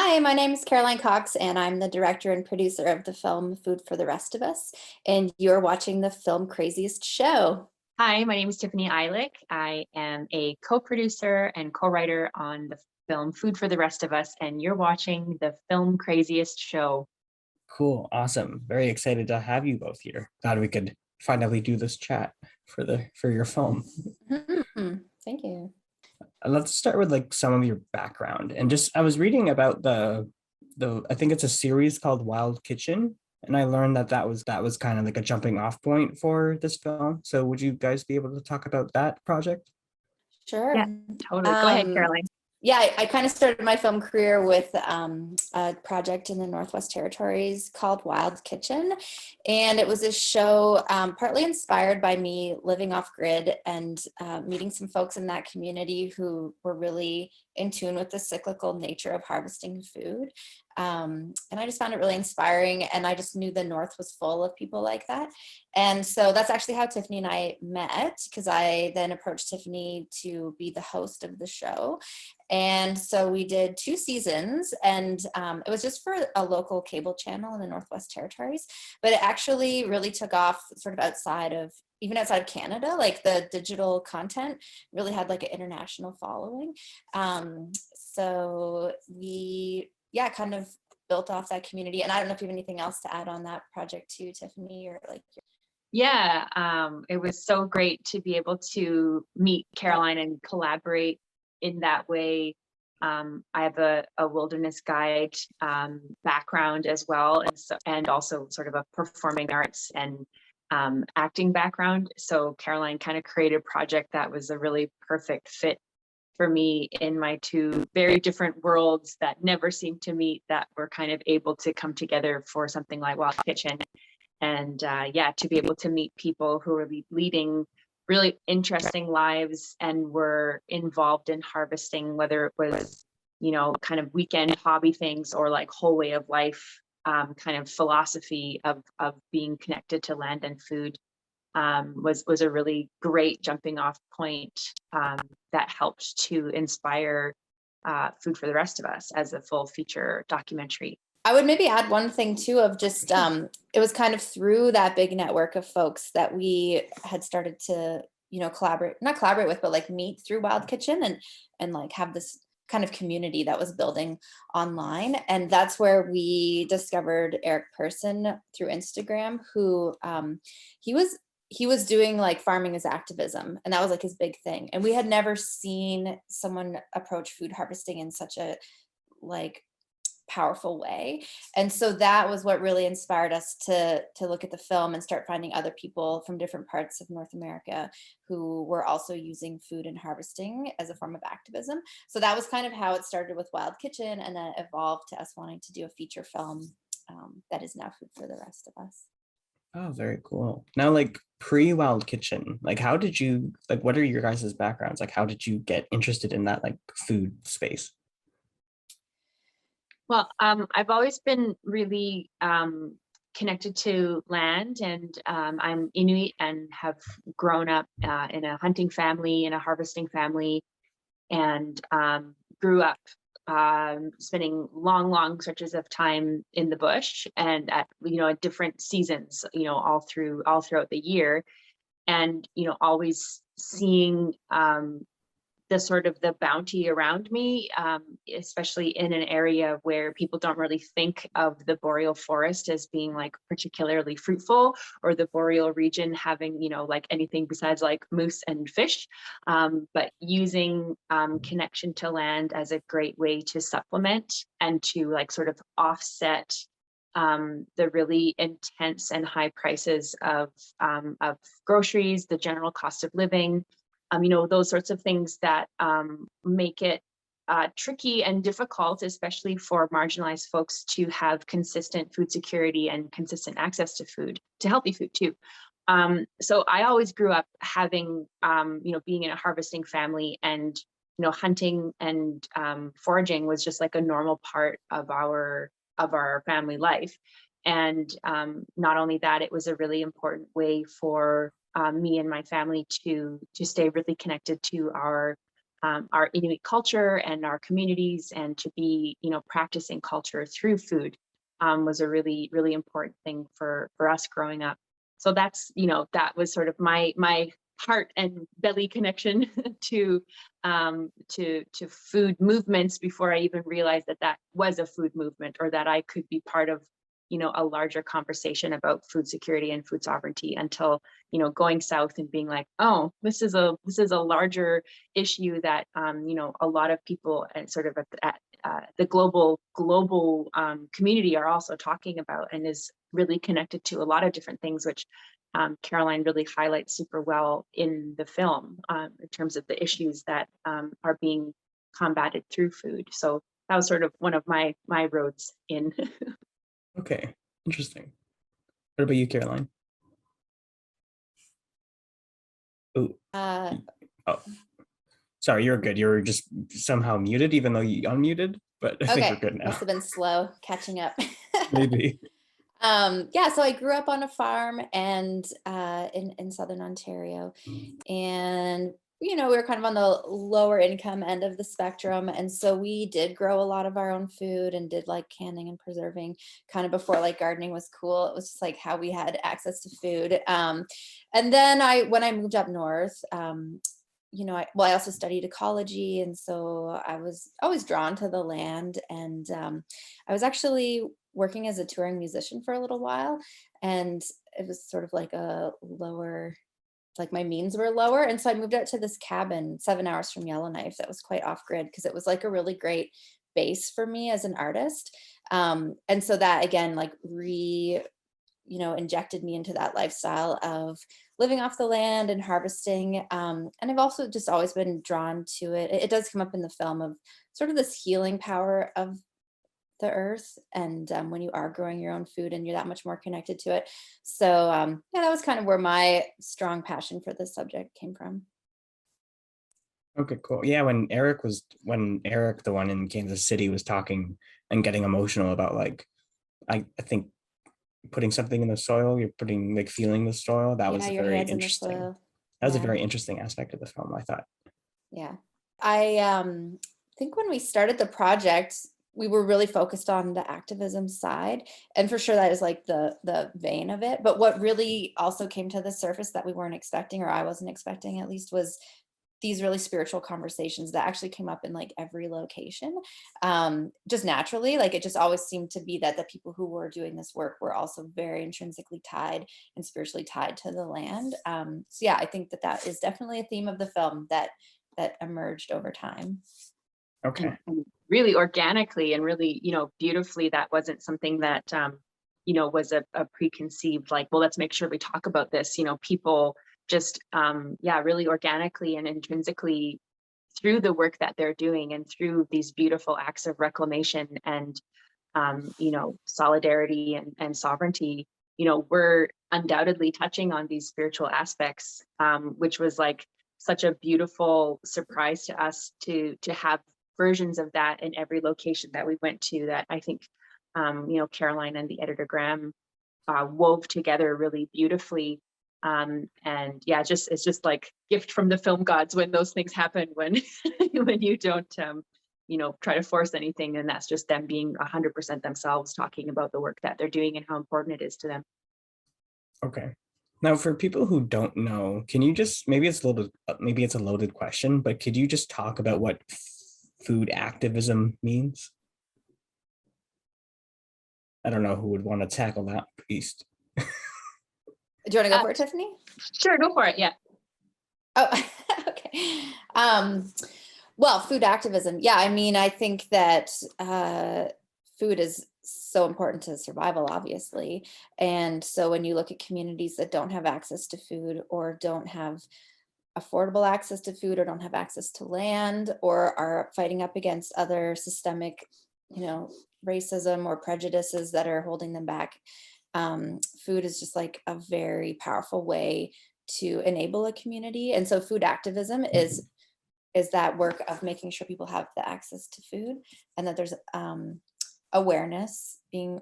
Hi, my name is Caroline Cox, and I'm the director and producer of the film Food for the Rest of Us. And you're watching the Film Craziest Show. Hi, my name is Tiffany Ayalik. I am a co-producer and co-writer on the film Food for the Rest of Us, and you're watching the Film Craziest Show. Cool, awesome. Very excited to have you both here. Glad we could finally do this chat for your film. Thank you. Let's start with like some of your background, and just I was reading about the I think it's a series called Wild Kitchen, and I learned that was kind of like a jumping off point for this film. So would you guys be able to talk about that project? Sure. Yeah, totally. Go ahead, Caroline. Yeah, I kind of started my film career with a project in the Northwest Territories called Wild Kitchen. And it was a show partly inspired by me living off grid and meeting some folks in that community who were really in tune with the cyclical nature of harvesting food. And I just found it really inspiring. And I just knew the North was full of people like that. And so that's actually how Tiffany and I met, because I then approached Tiffany to be the host of the show. And so we did 2 seasons, and it was just for a local cable channel in the Northwest Territories, but it actually really took off sort of outside of Canada. Like the digital content really had like an international following. So we, kind of built off that community. And I don't know if you have anything else to add on that project too, Tiffany, or like. Yeah, it was so great to be able to meet Caroline and collaborate in that way. I have a wilderness guide background as well, and also sort of a performing arts and acting background. So Caroline kind of created a project that was a really perfect fit for me in my 2 very different worlds that never seemed to meet, that were kind of able to come together for something like Wild Kitchen. And to be able to meet people who are leading really interesting lives and were involved in harvesting, whether it was, kind of weekend hobby things or like whole way of life, kind of philosophy of being connected to land and food, was a really great jumping off point that helped to inspire Food for the Rest of Us as a full feature documentary. I would maybe add one thing too of just it was kind of through that big network of folks that we had started to not collaborate with, but like meet through Wild Kitchen and like have this kind of community that was building online. And that's where we discovered Eric Person through Instagram, who he was doing like farming as activism, and that was like his big thing. And we had never seen someone approach food harvesting in such a like powerful way. And so that was what really inspired us to look at the film and start finding other people from different parts of North America who were also using food and harvesting as a form of activism. So that was kind of how it started with Wild Kitchen, and then evolved to us wanting to do a feature film that is now Food for the Rest of Us. Oh, very cool. Now, like pre-Wild Kitchen, like how did you, like what are your guys' backgrounds? Like how did you get interested in that like food space? Well, I've always been really connected to land, and I'm Inuit and have grown up in a hunting family, in a harvesting family, and grew up spending long stretches of time in the bush, and at different seasons, all throughout the year, and always seeing the bounty around me, especially in an area where people don't really think of the boreal forest as being like particularly fruitful, or the boreal region having, like anything besides like moose and fish, but using connection to land as a great way to supplement and to like sort of offset the really intense and high prices of groceries, the general cost of living, those sorts of things that make it tricky and difficult, especially for marginalized folks, to have consistent food security and consistent access to food, to healthy food too. So I always grew up having, being in a harvesting family, and hunting and foraging was just like a normal part of our family life. And not only that, it was a really important way for me and my family to stay really connected to our our Inuit culture and our communities, and to be, practicing culture through food was a really, really important thing for us growing up. So that's, that was sort of my heart and belly connection to food movements before I even realized that was a food movement, or that I could be part of, a larger conversation about food security and food sovereignty, until, going south and being like, oh, this is a larger issue that, a lot of people and sort of at the global community are also talking about, and is really connected to a lot of different things, which Caroline really highlights super well in the film, in terms of the issues that are being combated through food. So that was sort of one of my roads in. Okay, interesting. What about you, Caroline? Ooh. Uh, Oh, sorry, you're good. You're just somehow muted, even though you unmuted, but I think okay, we're good now. must have been slow catching up. Maybe. Yeah, so I grew up on a farm and in Southern Ontario, and we were kind of on the lower income end of the spectrum, and so we did grow a lot of our own food and did like canning and preserving kind of before like gardening was cool. It was just like how we had access to food. And then when I moved up north, I also studied ecology, and so I was always drawn to the land, and I was actually working as a touring musician for a little while, and it was sort of like a lower, like my means were lower, and so I moved out to this cabin 7 hours from Yellowknife that was quite off grid, because it was like a really great base for me as an artist. And so that again like injected me into that lifestyle of living off the land and harvesting. And I've also just always been drawn to it. It does come up in the film of sort of this healing power of the earth, and when you are growing your own food and you're that much more connected to it. So yeah, that was kind of where my strong passion for this subject came from. Okay, cool. Yeah, when Eric, the one in Kansas City, was talking and getting emotional about like, I think putting something in the soil, you're putting like feeling the soil. That was Your very hands in the interesting. soil. That was a Yeah. very interesting aspect of the film, I thought. Yeah. I think when we started the project, we were really focused on the activism side, and for sure that is like the vein of it. But what really also came to the surface that we weren't expecting, or I wasn't expecting at least, was these really spiritual conversations that actually came up in like every location, just naturally. Like it just always seemed to be that the people who were doing this work were also very intrinsically tied and spiritually tied to the land. So yeah, I think that is definitely a theme of the film that emerged over time. Okay. And really organically and really, beautifully. That wasn't something that, was a preconceived, like, well, let's make sure we talk about this. People just, really organically and intrinsically, through the work that they're doing and through these beautiful acts of reclamation and, solidarity and sovereignty, we're undoubtedly touching on these spiritual aspects, which was like such a beautiful surprise to us to have versions of that in every location that we went to, that I think, Caroline and the editor Graham wove together really beautifully. And yeah, it's just like gift from the film gods when those things happen, when when you don't try to force anything, and that's just them being 100% themselves, talking about the work that they're doing and how important it is to them. Okay. Now, for people who don't know, can you just, maybe it's a loaded question, but could you just talk about what food activism means? I don't know who would want to tackle that piece. Do you want to go for it, Tiffany? Sure, go for it. Yeah. Oh, okay. Well, food activism. Yeah, I mean, I think that food is so important to survival, obviously. And so when you look at communities that don't have access to food, or don't have affordable access to food, or don't have access to land, or are fighting up against other systemic, racism or prejudices that are holding them back, food is just like a very powerful way to enable a community. And so food activism is that work of making sure people have the access to food, and that there's awareness being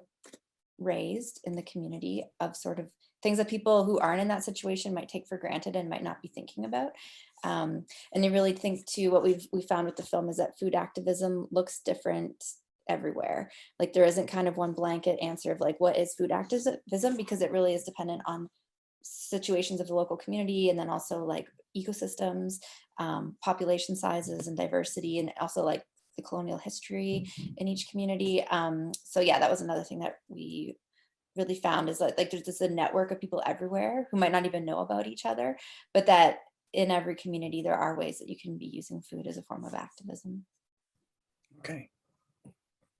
raised in the community of sort of things that people who aren't in that situation might take for granted and might not be thinking about. And I really think too, what we found with the film is that food activism looks different everywhere. Like there isn't kind of one blanket answer of like, what is food activism? Because it really is dependent on situations of the local community, and then also like ecosystems, population sizes and diversity, and also like the colonial history in each community. So yeah, that was another thing that we really found, is like there's just a network of people everywhere who might not even know about each other, but that in every community there are ways that you can be using food as a form of activism. Okay.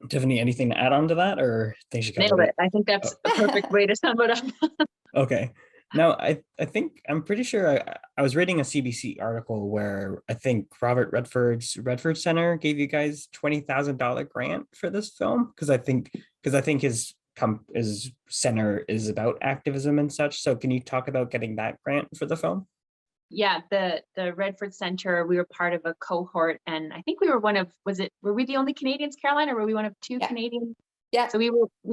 Tiffany, anything to add on to that, or think she covered Nailed it. I think that's a perfect way to sum it up. Okay. Now, I'm pretty sure I was reading a CBC article where I think Robert Redford's Redford Center gave you guys $20,000 grant for this film, because I think his center is about activism and such. So can you talk about getting that grant for the film? Yeah, the Redford Center, we were part of a cohort, and I think we were were we the only Canadians, Caroline, or were we one of two Canadian? Yeah. So we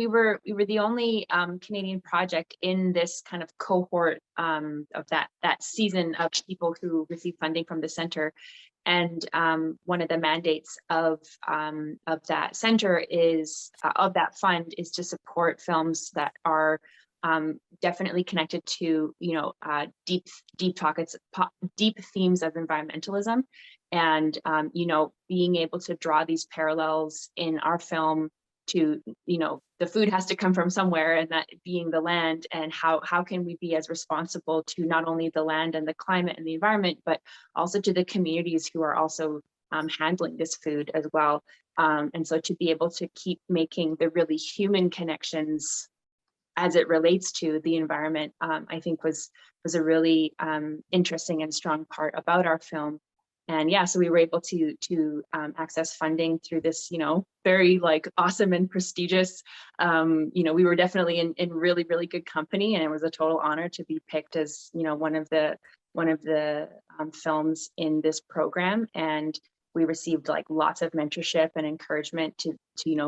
were the only Canadian project in this kind of cohort of that season of people who received funding from the center. And one of the mandates of that center is of that fund is to support films that are definitely connected to deep themes of environmentalism, and being able to draw these parallels in our film to the food has to come from somewhere, and that being the land, and how can we be as responsible to not only the land and the climate and the environment, but also to the communities who are also handling this food as well. And so to be able to keep making the really human connections as it relates to the environment, I think was a really interesting and strong part about our film. And yeah, so we were able to access funding through this, very like awesome and prestigious, we were definitely in really, really good company, and it was a total honor to be picked as, one of the films in this program. And we received like lots of mentorship and encouragement to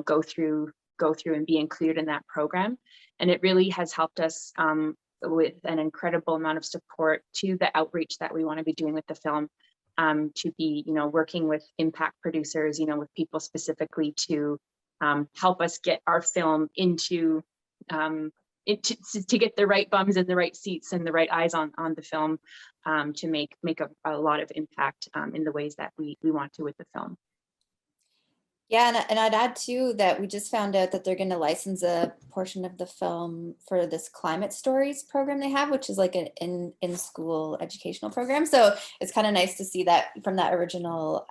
go through and be included in that program. And it really has helped us with an incredible amount of support to the outreach that we want to be doing with the film, to be, working with impact producers, with people specifically to help us get our film into to get the right bums in the right seats and the right eyes on the film, to make a lot of impact in the ways that we want to with the film. Yeah, and I'd add too that we just found out that they're going to license a portion of the film for this climate stories program they have, which is like an in-school educational program. So it's kind of nice to see that from that original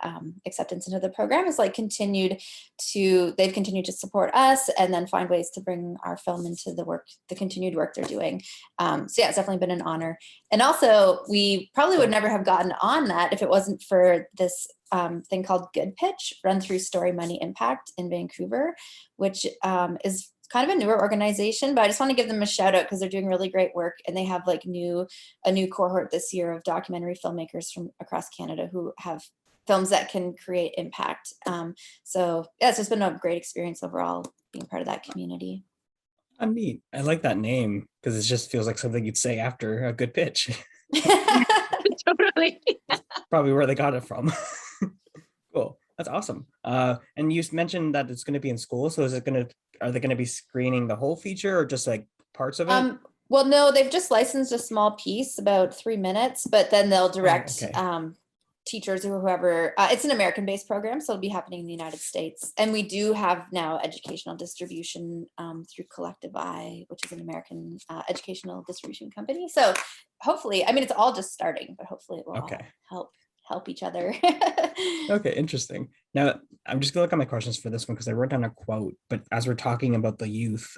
acceptance into the program is like they've continued to support us and then find ways to bring our film into the continued work they're doing. So yeah, it's definitely been an honor. And also we probably would never have gotten on that if it wasn't for this thing called Good Pitch, Run Through Story Money Impact in Vancouver, which is kind of a newer organization, but I just want to give them a shout out because they're doing really great work, and they have like a new cohort this year of documentary filmmakers from across Canada who have films that can create impact. So yeah, it's just been a great experience overall being part of that community. Neat. I like that name because it just feels like something you'd say after a good pitch. Totally. Probably where they got it from. Cool. That's awesome. And you mentioned that it's going to be in school. So are they going to be screening the whole feature or just like parts of it? Well, no, they've just licensed a small piece, about 3 minutes, but then they'll direct teachers or whoever. It's an American-based program, so it'll be happening in the United States. And we do have now educational distribution through Collective Eye, which is an American educational distribution company. So hopefully, I mean, it's all just starting, but hopefully it will all help each other. Okay, interesting. Now, I'm just gonna look at my questions for this one because I wrote down a quote, but as we're talking about the youth,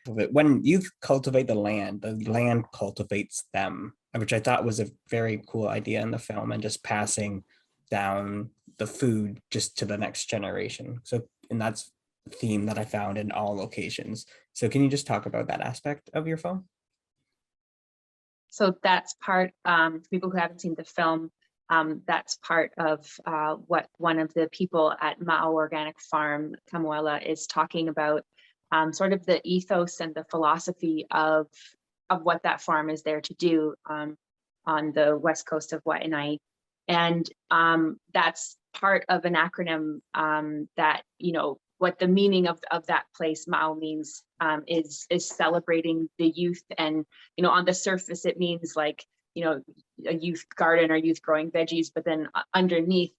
when youth cultivate the land cultivates them, which I thought was a very cool idea in the film, and just passing down the food just to the next generation. So, and that's a theme that I found in all locations. So can you just talk about that aspect of your film? So that's part, for people who haven't seen the film, that's part of what one of the people at Maui Organic Farm, Kamuela, is talking about, sort of the ethos and the philosophy of what that farm is there to do on the west coast of Waianae. And that's part of an acronym that, you know, what the meaning of that place, Mau, means is celebrating the youth. And, you know, on the surface, it means like, you know, a youth garden or youth growing veggies, but then underneath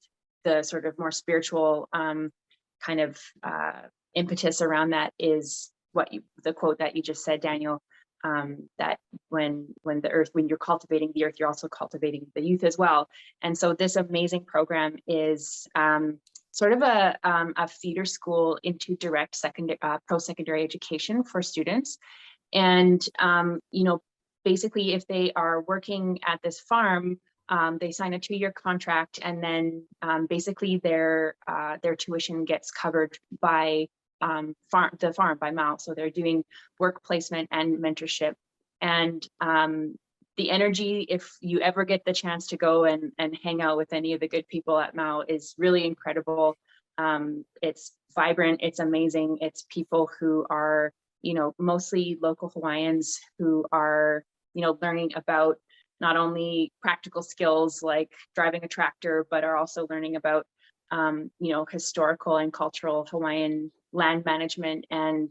the sort of more spiritual kind of impetus around that is the quote that you just said, Daniel, that when you're cultivating the earth, you're also cultivating the youth as well. And so this amazing program is sort of a feeder school into direct post-secondary education for students. And, you know, basically if they are working at this farm, they sign a 2-year contract, and then basically their tuition gets covered by the farm by Mau. So they're doing work placement and mentorship. And the energy, if you ever get the chance to go and hang out with any of the good people at Mau, is really incredible. It's vibrant, it's amazing. It's people who are, you know, mostly local Hawaiians who are, you know, learning about not only practical skills like driving a tractor, but are also learning about, you know, historical and cultural Hawaiian land management and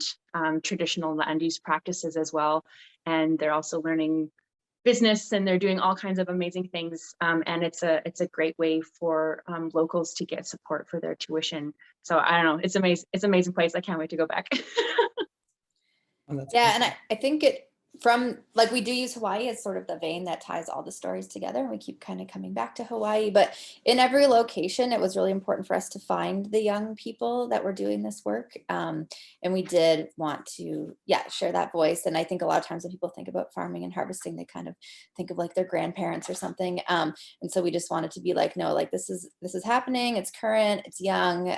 traditional land use practices as well. And they're also learning business, and they're doing all kinds of amazing things. And it's a great way for locals to get support for their tuition. So I don't know, it's amazing. It's an amazing place. I can't wait to go back. Yeah, and I think from like, we do use Hawaii as sort of the vein that ties all the stories together, and we keep kind of coming back to Hawaii. But in every location, it was really important for us to find the young people that were doing this work, and we did want to share that voice. And I think a lot of times when people think about farming and harvesting, they kind of think of like their grandparents or something, and so we just wanted to be like, no, like this is happening, it's current, it's young.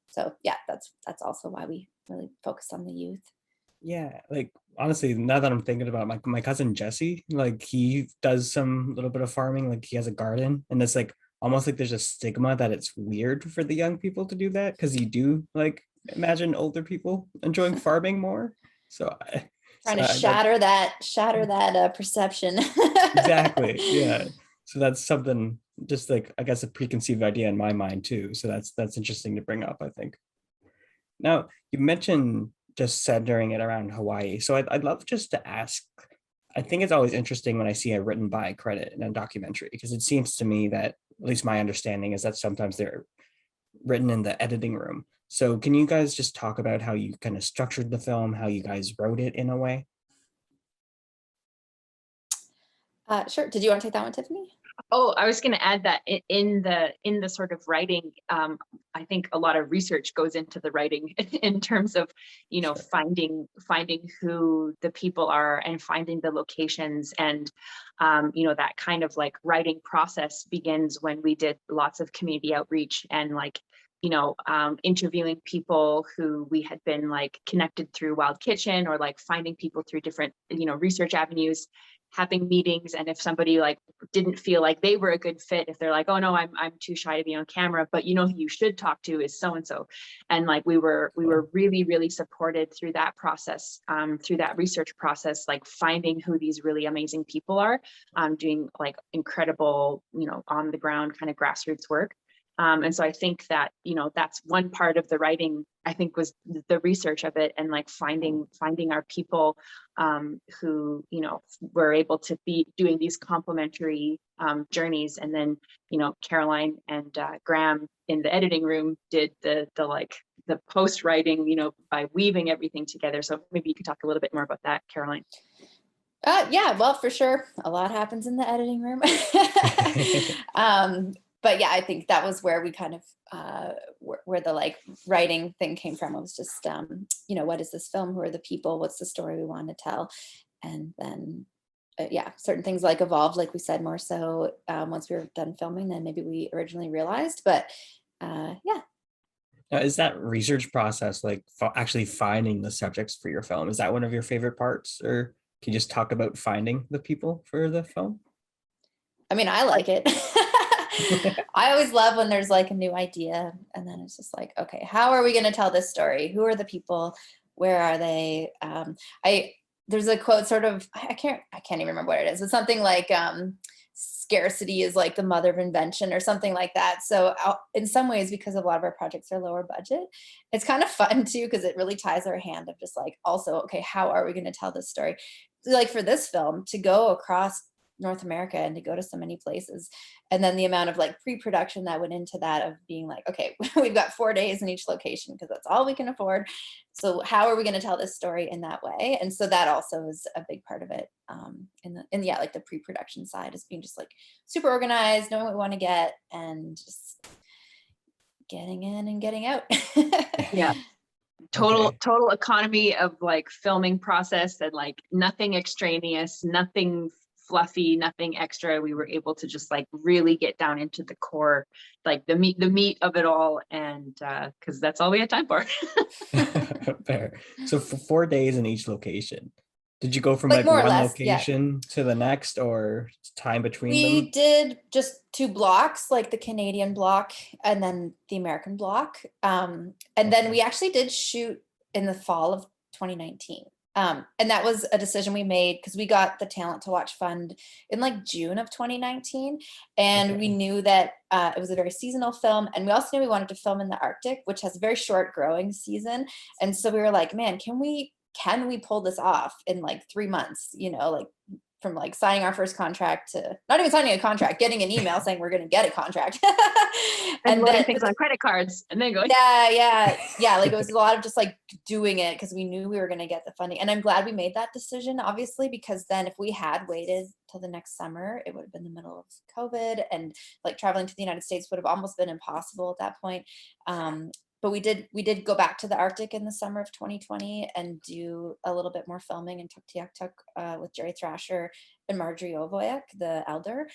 So yeah, that's also why we really focused on the youth. Yeah, like honestly, now that I'm thinking about my cousin Jesse, like he does some little bit of farming, like he has a garden, and it's like almost like there's a stigma that it's weird for the young people to do that, because you do like imagine older people enjoying farming more. So Trying to shatter that perception. Exactly, yeah. So that's something, just like I guess a preconceived idea in my mind too. So that's interesting to bring up, I think. Now you mentioned just centering it around Hawaii. So I'd love just to ask, I think it's always interesting when I see a written by credit in a documentary, because it seems to me that, at least my understanding is that sometimes they're written in the editing room. So can you guys just talk about how you kind of structured the film, how you guys wrote it in a way? Sure. Did you want to take that one, Tiffany? Oh, I was going to add that in the sort of writing, I think a lot of research goes into the writing in terms of, you know, finding who the people are and finding the locations. And, you know, that kind of like writing process begins when we did lots of community outreach and like, you know, interviewing people who we had been like connected through Wild Kitchen, or like finding people through different, you know, research avenues, having meetings. And if somebody like didn't feel like they were a good fit, if they're like, oh no, I'm too shy to be on camera, but you know who you should talk to is so and so. And like we were really, really supported through that process, through that research process, like finding who these really amazing people are, doing like incredible, you know, on the ground kind of grassroots work. And so I think that, you know, that's one part of the writing, I think, was the research of it, and like finding our people who, you know, were able to be doing these complementary journeys. And then, you know, Caroline and Graham in the editing room did the post writing, you know, by weaving everything together. So maybe you could talk a little bit more about that, Caroline. Yeah, well, for sure. A lot happens in the editing room. But yeah, I think that was where we kind of, where the like writing thing came from. It was just, you know, what is this film? Who are the people? What's the story we want to tell? And then, certain things like evolved, like we said, more so once we were done filming than maybe we originally realized. But yeah. Now, is that research process, like actually finding the subjects for your film, is that one of your favorite parts? Or can you just talk about finding the people for the film? I mean, I like it. I always love when there's like a new idea, and then it's just like, okay, how are we going to tell this story? Who are the people? Where are they? there's a quote sort of, I can't even remember what it is. It's something like, scarcity is like the mother of invention or something like that. So in some ways, because a lot of our projects are lower budget, it's kind of fun too, because it really ties our hand of just like, also, okay, how are we going to tell this story? Like for this film to go across North America and to go to so many places, and then the amount of like pre-production that went into that, of being like, okay, we've got 4 days in each location because that's all we can afford, so how are we going to tell this story in that way? And so that also is a big part of it, yeah, like the pre-production side is being just like super organized, knowing what we want to get, and just getting in and getting out. Yeah. Total economy of like filming process, and like nothing extraneous, nothing fluffy, nothing extra. We were able to just like really get down into the core, like the meat of it all, and because that's all we had time for. Fair. So for 4 days in each location, did you go from Like like more or one less, yeah. location to the next, or time between We them? did just 2 blocks, like the Canadian block and then the American block. And then we actually did shoot in the fall of 2019. And that was a decision we made because we got the Talent to Watch Fund in like June of 2019. And we knew that it was a very seasonal film. And we also knew we wanted to film in the Arctic, which has a very short growing season. And so we were like, man, can we pull this off in like 3 months, you know, like from like signing our first contract to not even signing a contract, getting an email saying we're going to get a contract. and loading things on credit cards and then going. Yeah. Like it was a lot of just like doing it because we knew we were going to get the funding. And I'm glad we made that decision, obviously, because then if we had waited till the next summer, it would have been the middle of COVID, and like traveling to the United States would have almost been impossible at that point. But we did go back to the Arctic in the summer of 2020 and do a little bit more filming in Tuktoyaktuk with Jerry Thrasher and Marjorie Ovoyak, the elder.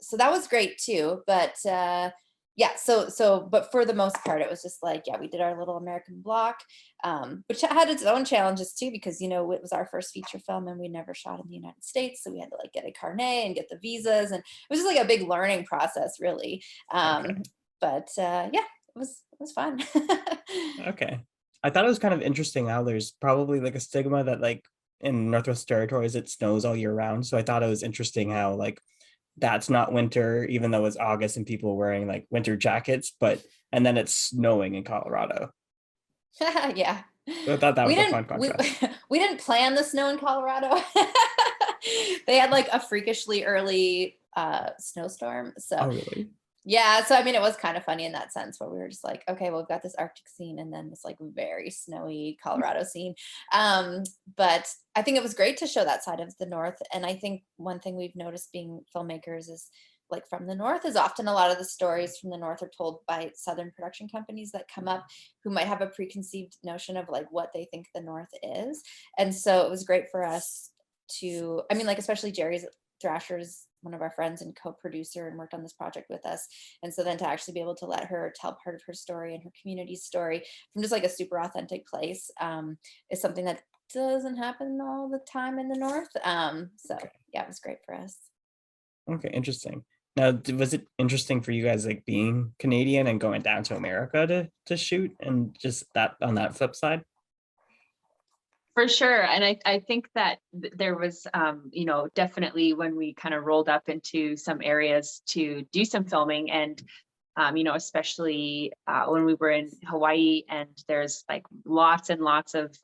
So that was great too. But but for the most part, it was just like, yeah, we did our little American block, which had its own challenges too, because, you know, it was our first feature film and we never shot in the United States. So we had to like get a carnet and get the visas. And it was just like a big learning process, really. But it was fun. Okay. I thought it was kind of interesting how there's probably like a stigma that like in Northwest Territories it snows all year round. So I thought it was interesting how like that's not winter, even though it's August and people are wearing like winter jackets, and then it's snowing in Colorado. Yeah. So I thought that was a fun contrast. We didn't plan the snow in Colorado. They had like a freakishly early snowstorm. So Oh, really? yeah, so I mean, it was kind of funny in that sense where we were just like, okay, well, we've got this Arctic scene and then this like very snowy Colorado scene. But I think it was great to show that side of the North. And I think one thing we've noticed being filmmakers is like from the North is often a lot of the stories from the North are told by Southern production companies that come up who might have a preconceived notion of like what they think the North is. And so it was great for us to, I mean, like, especially Jerry Thrasher's one of our friends and co-producer and worked on this project with us. And so then to actually be able to let her tell part of her story and her community's story from just like a super authentic place is something that doesn't happen all the time in the North. Yeah, it was great for us. Okay, interesting. Now, was it interesting for you guys like being Canadian and going down to America to shoot, and just that on that flip side? For sure. And I think that there was, definitely when we kind of rolled up into some areas to do some filming, and, especially when we were in Hawaii, and there's like lots and lots of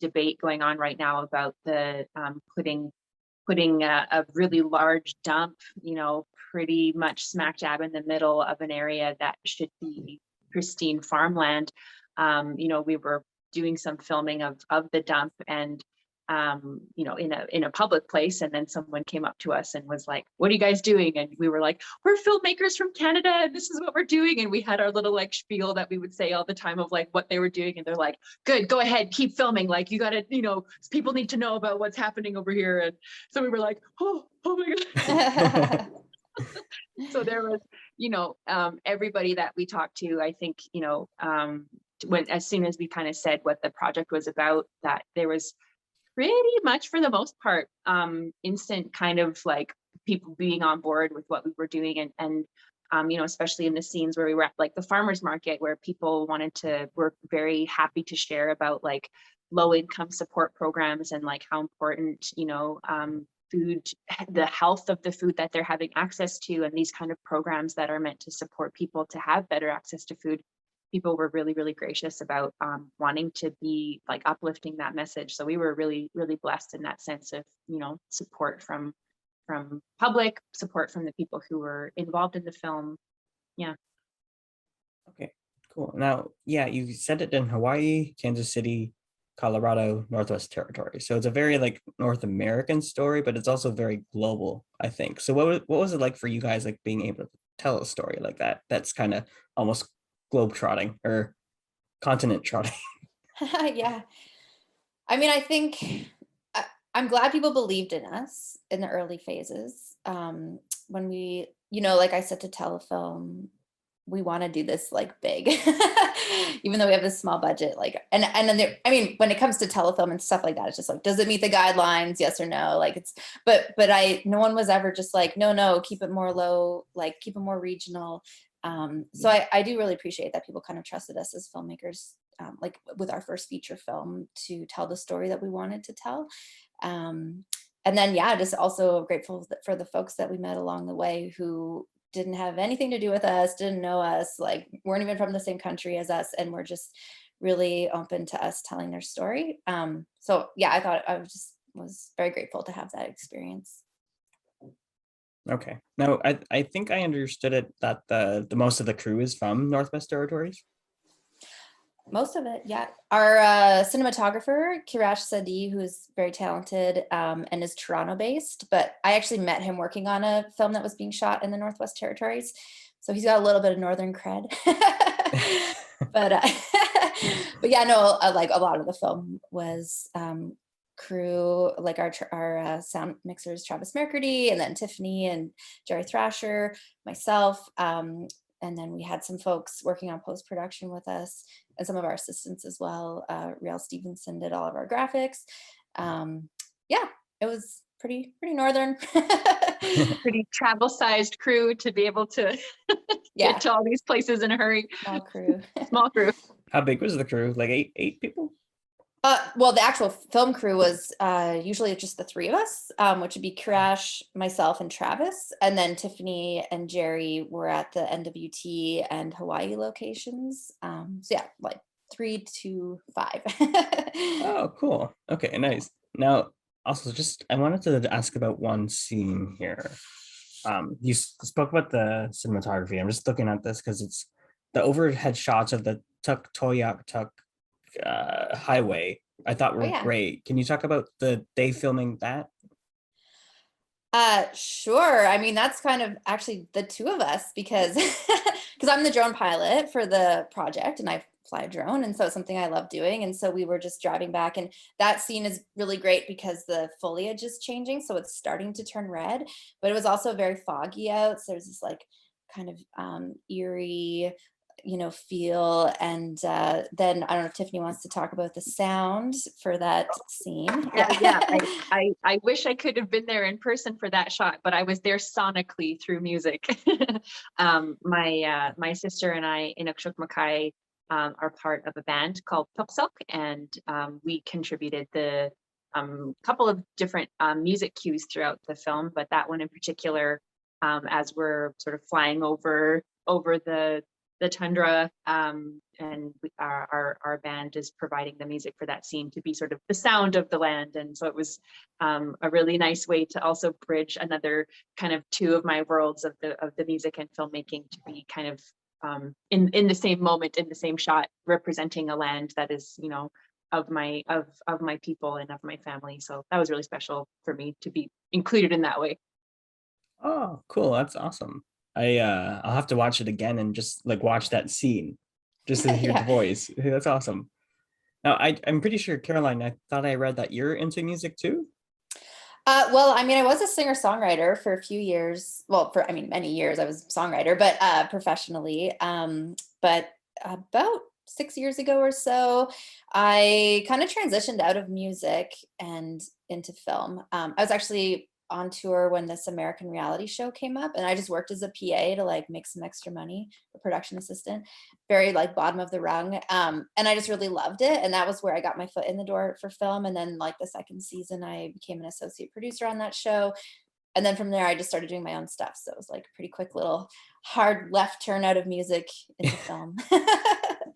debate going on right now about the putting a really large dump, pretty much smack dab in the middle of an area that should be pristine farmland. We were doing some filming of the dump, and in a public place, and then someone came up to us and was like, "What are you guys doing?" And we were like, "We're filmmakers from Canada and this is what we're doing." And we had our little like spiel that we would say all the time of like what they were doing, and they're like, "Good, go ahead, keep filming, like you gotta, people need to know about what's happening over here." And so we were like, oh my god. So there was, everybody that we talked to, I think, as soon as we kind of said what the project was about, that there was pretty much for the most part instant kind of like people being on board with what we were doing, and especially in the scenes where we were at like the farmers market, where people were very happy to share about like low income support programs and like how important, food, the health of the food that they're having access to, and these kind of programs that are meant to support people to have better access to food. People were really, really gracious about wanting to be like uplifting that message. So we were really, really blessed in that sense of, support from public, support from the people who were involved in the film. Yeah. Okay, cool. Now, yeah, you said it in Hawaii, Kansas City, Colorado, Northwest Territory. So it's a very like North American story, but it's also very global, I think. So what was it like for you guys, like being able to tell a story like that? That's kind of almost globe trotting or continent trotting. Yeah. I mean, I think I'm glad people believed in us in the early phases. When we, like I said to Telefilm, we want to do this like big, even though we have this small budget. Like, and then I mean, when it comes to Telefilm and stuff like that, it's just like, does it meet the guidelines? Yes or no? Like but no one was ever just like, no, keep it more low, like keep it more regional. So I do really appreciate that people kind of trusted us as filmmakers, like with our first feature film, to tell the story that we wanted to tell. And then, yeah, just also grateful for the folks that we met along the way who didn't have anything to do with us, didn't know us, like weren't even from the same country as us, and were just really open to us telling their story. So yeah, I thought was very grateful to have that experience. Okay. Now, I think I understood it that the most of the crew is from Northwest Territories. Most of it, yeah. Our cinematographer, Kirash Sadi, who is very talented and is Toronto-based, but I actually met him working on a film that was being shot in the Northwest Territories. So he's got a little bit of northern cred. but yeah, no, like a lot of the film was crew, like our sound mixers, Travis Mercurdy, and then Tiffany and Jerry Thrasher, myself. And then we had some folks working on post-production with us and some of our assistants as well. Riel Stevenson did all of our graphics. Yeah, it was pretty northern. Pretty travel-sized crew to be able to get to all these places in a hurry. Small crew. Small crew. How big was the crew? Like eight people? Well, the actual film crew was usually just the three of us, which would be Kirash, myself, and Travis. And then Tiffany and Jerry were at the NWT and Hawaii locations. So yeah, like 3 to 5. Oh, cool. Okay, nice. Now, also, I wanted to ask about one scene here. You spoke about the cinematography. I'm just looking at this because it's the overhead shots of the Tuk Toyak Tuk highway. I thought were great. Can you talk about the day filming that? Sure. I mean, that's kind of actually the two of us because I'm the drone pilot for the project and I fly a drone. And so it's something I love doing. And so we were just driving back, and that scene is really great because the foliage is changing. So it's starting to turn red, but it was also very foggy out. So there's this like kind of eerie, feel. And then I don't know if Tiffany wants to talk about the sound for that scene. Yeah. I wish I could have been there in person for that shot, but I was there sonically through music. My sister and I in Skabmagovat are part of a band called Topsok, and we contributed the couple of different music cues throughout the film, but that one in particular, as we're sort of flying over the tundra, and our band is providing the music for that scene to be sort of the sound of the land. And so it was a really nice way to also bridge another kind of two of my worlds of the music and filmmaking to be kind of in the same moment, in the same shot, representing a land that is, of my people and of my family. So that was really special for me to be included in that way. Oh, cool. That's awesome. I'll have to watch it again and just like watch that scene just to hear the voice. That's awesome. Now I'm pretty sure, Caroline, I thought I read that you're into music too. Well, I mean, I was a singer-songwriter for a few years. Well, many years I was a songwriter, but professionally. But about 6 years ago or so, I kind of transitioned out of music and into film. I was actually on tour when this American reality show came up, and I just worked as a PA to like make some extra money, a production assistant, very like bottom of the rung. And I just really loved it. And that was where I got my foot in the door for film. And then like the second season, I became an associate producer on that show. And then from there, I just started doing my own stuff. So it was like a pretty quick little hard left turn out of music into film.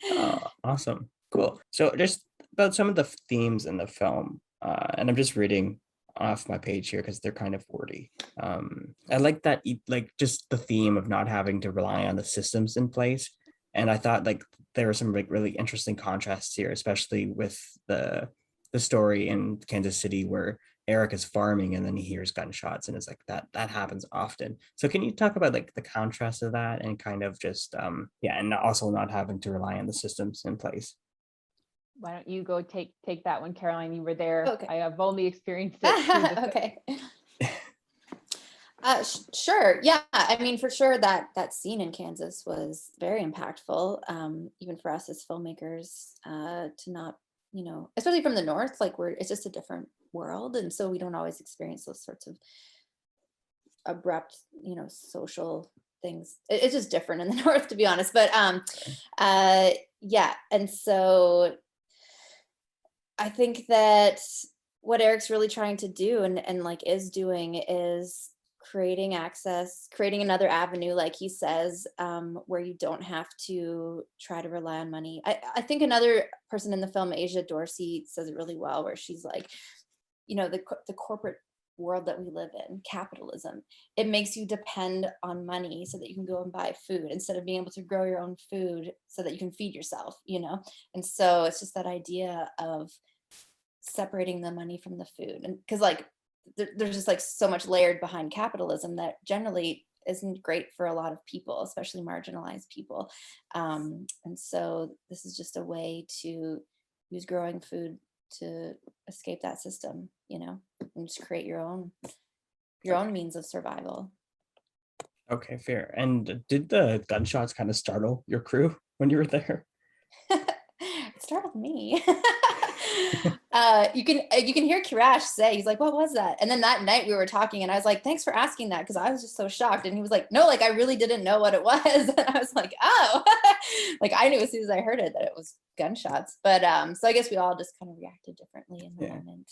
Oh, awesome. Cool. So just about some of the themes in the film, and I'm just reading off my page here because they're kind of wordy. I like that, like just the theme of not having to rely on the systems in place. And I thought like there were some like really interesting contrasts here, especially with the story in Kansas City where Eric is farming and then he hears gunshots and it's like that happens often. So can you talk about like the contrast of that and kind of just and also not having to rely on the systems in place? Why don't you go take that one, Caroline? You were there. Okay. I have only experienced it through the Okay. Sure. Yeah. I mean, for sure that scene in Kansas was very impactful, even for us as filmmakers, to not, especially from the North, like it's just a different world. And so we don't always experience those sorts of abrupt, social things. It's just different in the North, to be honest. But yeah. And so I think that what Eric's really trying to do and like is doing is creating access, creating another avenue, like he says, where you don't have to try to rely on money. I think another person in the film, Asia Dorsey, says it really well, where she's like, the corporate world that we live in, capitalism, it makes you depend on money so that you can go and buy food instead of being able to grow your own food so that you can feed yourself, And so it's just that idea of separating the money from the food. And because like there's just like so much layered behind capitalism that generally isn't great for a lot of people, especially marginalized people. And so this is just a way to use growing food to escape that system, and just create your own means of survival. Okay, fair. And did the gunshots kind of startle your crew when you were there? It startled me. You can hear Kirash say, he's like, what was that? And then that night we were talking and I was like, thanks for asking that, because I was just so shocked. And he was like, no, like I really didn't know what it was. And I was like, oh, like I knew as soon as I heard it that it was gunshots. But so I guess we all just kind of reacted differently in the moment.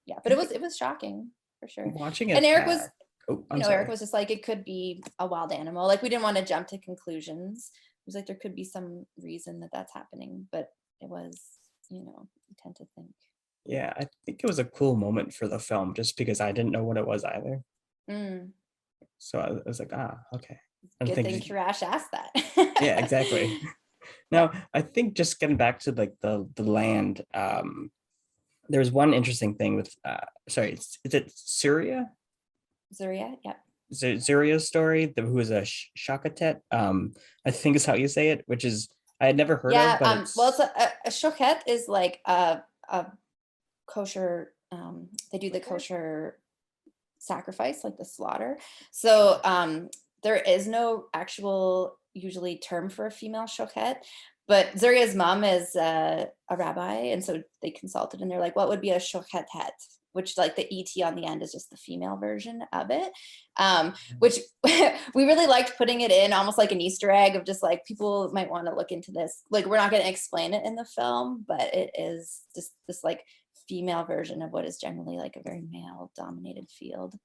Yeah, but it was shocking for sure. Watching it, and Eric was sorry. Eric was just like, it could be a wild animal. Like we didn't want to jump to conclusions. It was like there could be some reason that that's happening, but it was, you tend to think. Yeah, I think it was a cool moment for the film just because I didn't know what it was either. So I was like, okay. Good thing Kirash asked that. Yeah, exactly. Now, I think just getting back to like the land, there's one interesting thing with, is it Syria? Zuria, yep. Zuria's story, who is a Shakatet, I think is how you say it, which is I had never heard of. But it's a Shakat is like a kosher. They do the kosher sacrifice, like the slaughter. So there is no actual usually term for a female Shakat, but Zuria's mom is a rabbi, and so they consulted, and they're like, "What would be a Shakatet?" Which like the ET on the end is just the female version of it, which we really liked putting it in almost like an Easter egg of just like people might want to look into this. Like we're not going to explain it in the film, but it is just this like female version of what is generally like a very male dominated field.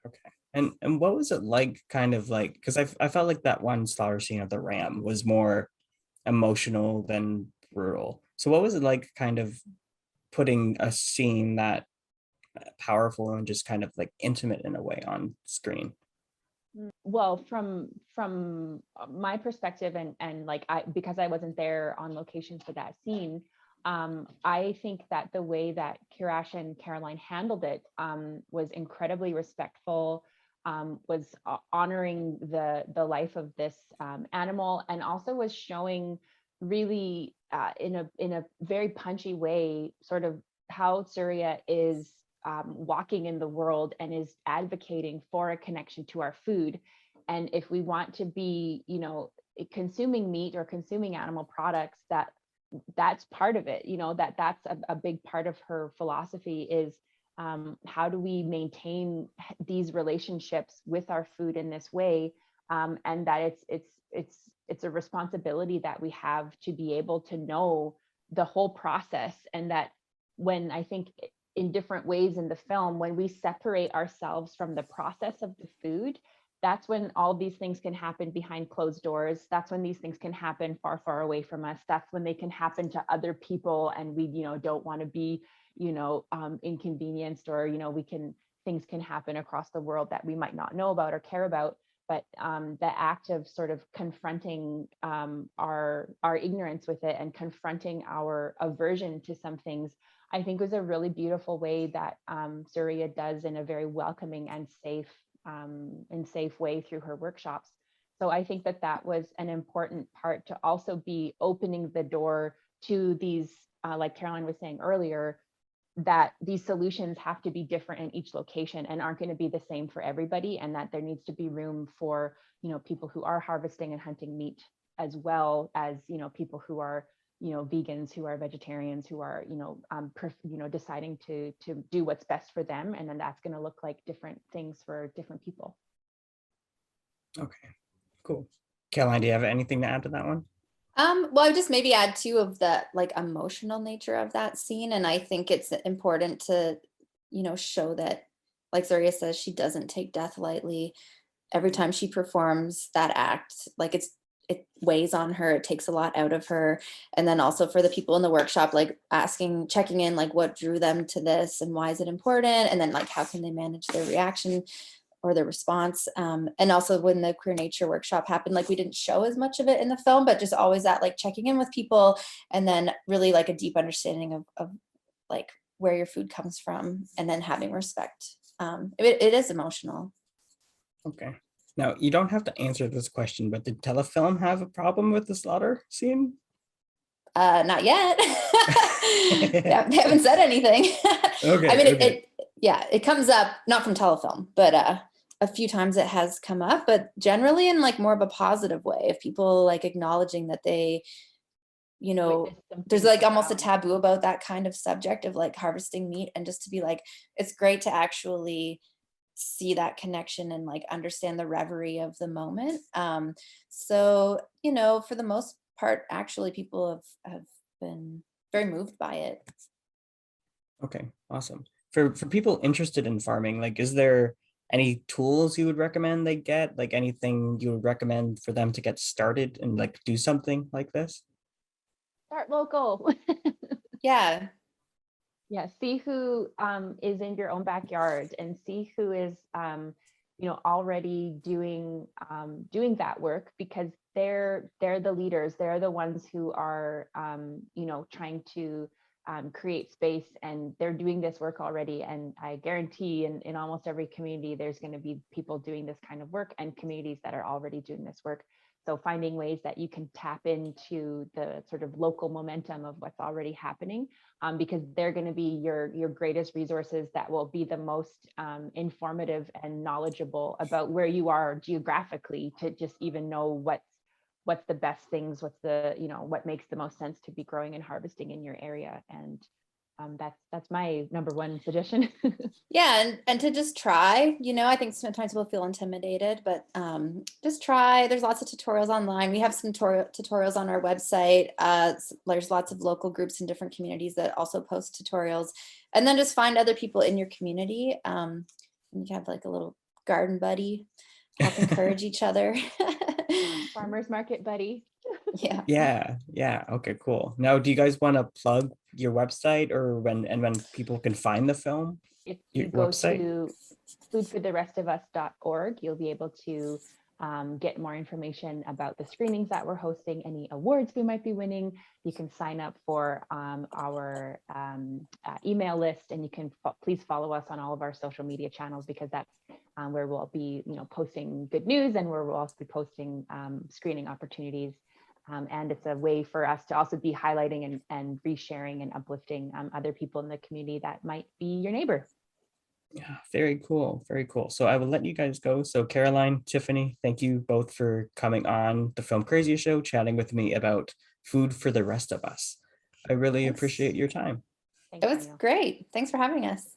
Okay. And what was it like, kind of like, because I felt like that one slaughter scene of the ram was more emotional than brutal. So what was it like kind of putting a scene that powerful and just kind of like intimate in a way on screen? Well, from my perspective and like because I wasn't there on location for that scene, I think that the way that Kirash and Caroline handled it was incredibly respectful, was honoring the life of this animal, and also was showing really in a very punchy way sort of how Surya is walking in the world and is advocating for a connection to our food. And if we want to be, consuming meat or consuming animal products, that's part of it, that's a big part of her philosophy is how do we maintain these relationships with our food in this way, and that it's a responsibility that we have to be able to know the whole process. And that when I think in different ways in the film, when we separate ourselves from the process of the food, that's when all these things can happen behind closed doors. That's when these things can happen far, far away from us. That's when they can happen to other people, and we, don't want to be, inconvenienced, or, things can happen across the world that we might not know about or care about. But the act of sort of confronting our ignorance with it, and confronting our aversion to some things, I think was a really beautiful way that Surya does, in a very welcoming and safe way through her workshops. So I think that was an important part, to also be opening the door to these, like Caroline was saying earlier, that these solutions have to be different in each location and aren't going to be the same for everybody, and that there needs to be room for, people who are harvesting and hunting meat, as well as, people who are, vegans, who are vegetarians, who are, deciding to do what's best for them. And then that's going to look like different things for different people. Okay, cool. Caroline, do you have anything to add to that one? Well, I would just maybe add too of the like emotional nature of that scene. And I think it's important to, show that, like Surya says, she doesn't take death lightly. Every time she performs that act, like it weighs on her, it takes a lot out of her. And then also for the people in the workshop, like checking in, like what drew them to this and why is it important? And then like, how can they manage their reaction or their response? And also when the Queer Nature workshop happened, like we didn't show as much of it in the film, but just always that like checking in with people, and then really like a deep understanding of like where your food comes from, and then having respect. It is emotional. Okay. Now, you don't have to answer this question, but did Telefilm have a problem with the slaughter scene? Not yet. They haven't said anything. Okay. I mean, okay. it comes up, not from Telefilm, but a few times it has come up, but generally in like more of a positive way, of people like acknowledging that they, there's like almost a taboo about that kind of subject of like harvesting meat, and just to be like, it's great to actually see that connection and like understand the reverie of the moment. So, for the most part, actually people have been very moved by it. Okay, awesome. For people interested in farming, like, is there any tools you would recommend they get? Like anything you would recommend for them to get started and like do something like this? Start local. Yeah. Yeah, see who is in your own backyard, and see who is already doing that work, because they're the leaders. They're the ones who are trying to create space, and they're doing this work already. And I guarantee in almost every community there's going to be people doing this kind of work, and communities that are already doing this work. So finding ways that you can tap into the sort of local momentum of what's already happening, because they're going to be your greatest resources, that will be the most informative and knowledgeable about where you are geographically, to just even know what's the best things, what's the, what makes the most sense to be growing and harvesting in your area. And that's my number one suggestion. Yeah, and to just try, I think sometimes people feel intimidated, but just try. There's lots of tutorials online. We have some tutorials on our website. There's lots of local groups in different communities that also post tutorials. And then just find other people in your community. And you can have like a little garden buddy, help encourage each other. Farmers market buddy. Yeah. Okay, cool. Now, do you guys want to plug your website, or when people can find the film? If you go to foodfortherestofus.org, you'll be able to get more information about the screenings that we're hosting, any awards we might be winning. You can sign up for our email list, and you can please follow us on all of our social media channels, because that's where we'll be posting good news, and where we'll also be posting screening opportunities. And it's a way for us to also be highlighting and resharing and uplifting other people in the community that might be your neighbor. Yeah, very cool. Very cool. So I will let you guys go. So Caroline, Tiffany, thank you both for coming on the Film Crazy Show, chatting with me about Food for the Rest of Us. I really appreciate your time. It was great. Thanks for having us.